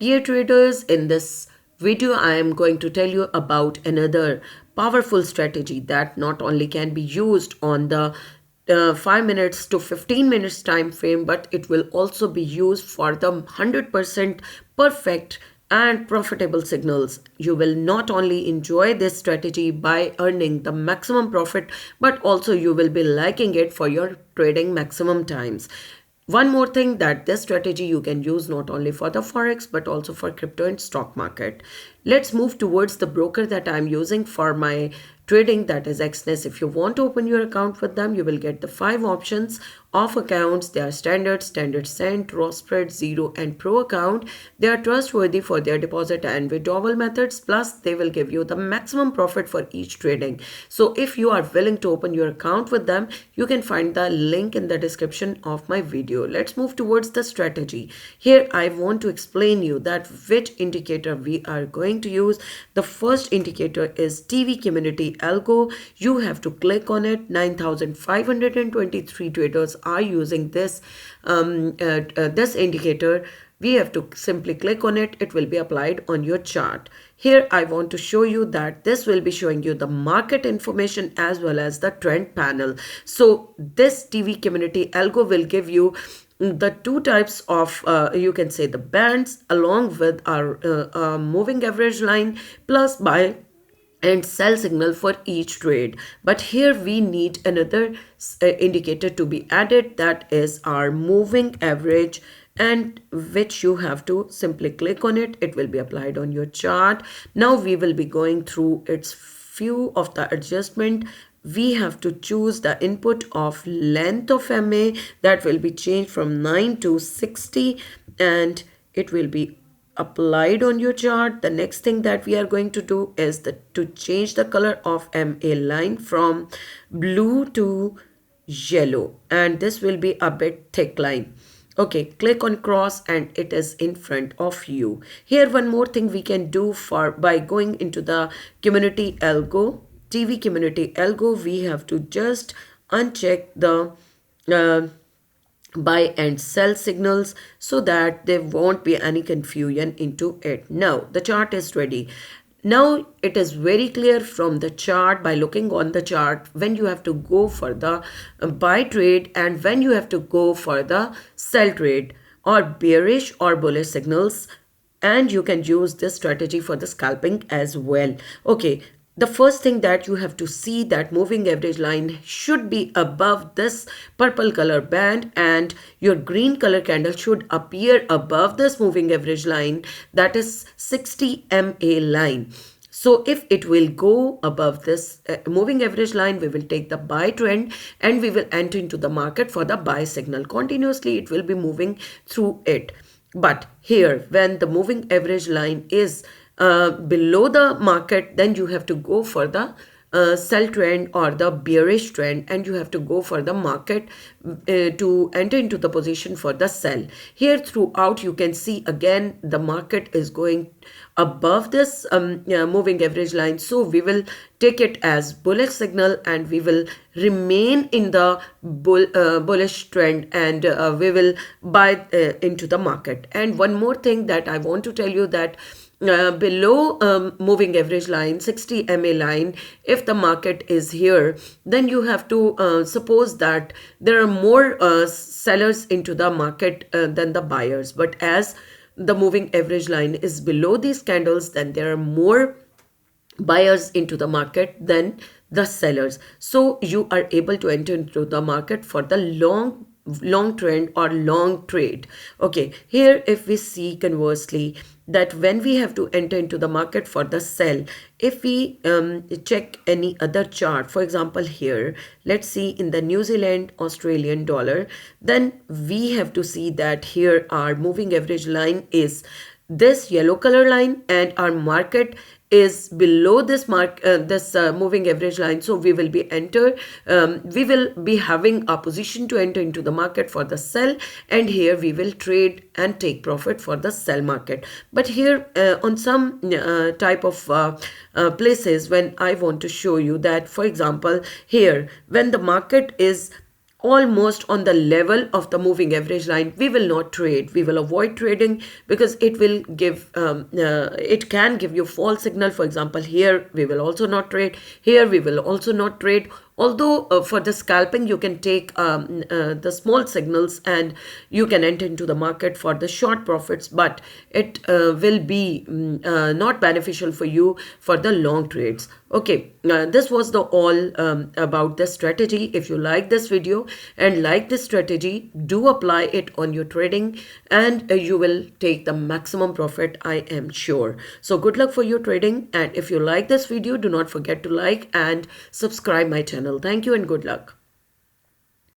Dear traders, in this video I am going to tell you about another powerful strategy that not only can be used on the 5 minutes to 15 minutes time frame, but it will also be used for the 100% perfect and profitable signals. You will not only enjoy this strategy by earning the maximum profit, but also you will be liking it for your trading maximum times. One more thing, that this strategy you can use not only for the forex but also for crypto and stock market. Let's move towards the broker that I'm using for my trading, that is Exness. If you want to open your account with them, you will get the 5 options of accounts. They are standard, standard cent, raw spread, zero and pro account. They are trustworthy for their deposit and withdrawal methods, plus they will give you the maximum profit for each trading. So if you are willing to open your account with them, you can find the link in the description of my video. Let's move towards the strategy. Here I want to explain you that which indicator we are going to use. The first indicator is TV community algo. You have to click on it. 9,523 traders are using this this indicator. We have to simply click on it. It will be applied on your chart. Here I want to show you that this will be showing you the market information as well as the trend panel. So this TV community algo will give you the two types of you can say the bands along with our moving average line plus buy and sell signal for each trade. But here we need another indicator to be added, that is our moving average, and which you have to simply click on it. It will be applied on your chart. Now we will be going through its few of the adjustment. We have to choose the input of length of MA, that will be changed from 9 to 60 and it will be applied on your chart. The next thing that we are going to do is to change the color of MA line from blue to yellow, and this will be a bit thick line. Okay, click on cross and it is in front of you. Here one more thing we can do by going into the community algo, TV community algo, we have to just uncheck the buy and sell signals so that there won't be any confusion into it. Now the chart is ready. Now it is very clear from the chart, by looking on the chart, when you have to go for the buy trade and when you have to go for the sell trade, or bearish or bullish signals. And you can use this strategy for the scalping as well. Okay, the first thing that you have to see, that moving average line should be above this purple color band and your green color candle should appear above this moving average line, that is 60 MA line. So if it will go above this moving average line, we will take the buy trend and we will enter into the market for the buy signal. Continuously it will be moving through it. But here when the moving average line is below the market, then you have to go for the sell trend or the bearish trend, and you have to go for the market to enter into the position for the sell. Here throughout you can see again the market is going above this moving average line, so we will take it as bullish signal and we will remain in the bullish trend, and we will buy into the market. And one more thing that I want to tell you, that below moving average line, 60 MA line, if the market is here, then you have to suppose that there are more sellers into the market than the buyers. But as the moving average line is below these candles, then there are more buyers into the market than the sellers. So you are able to enter into the market for the long trend or long trade. Okay, here if we see conversely that when we have to enter into the market for the sell, if we check any other chart, for example here, let's see in the New Zealand Australian dollar, then we have to see that here our moving average line is this yellow color line and our market is below this moving average line. So we will be we will be having a position to enter into the market for the sell, and here we will trade and take profit for the sell market. But here on some type of places, when I want to show you that, for example here when the market is almost on the level of the moving average line, we will not trade. We will avoid trading because it can give you false signal. For example, here we will also not trade. Here we will also not trade. Although for the scalping, you can take the small signals and you can enter into the market for the short profits, but it will be not beneficial for you for the long trades. Okay, this was the all about the strategy. If you like this video and like this strategy, do apply it on your trading and you will take the maximum profit, I am sure. So good luck for your trading, and if you like this video, do not forget to like and subscribe my channel. Thank you and good luck.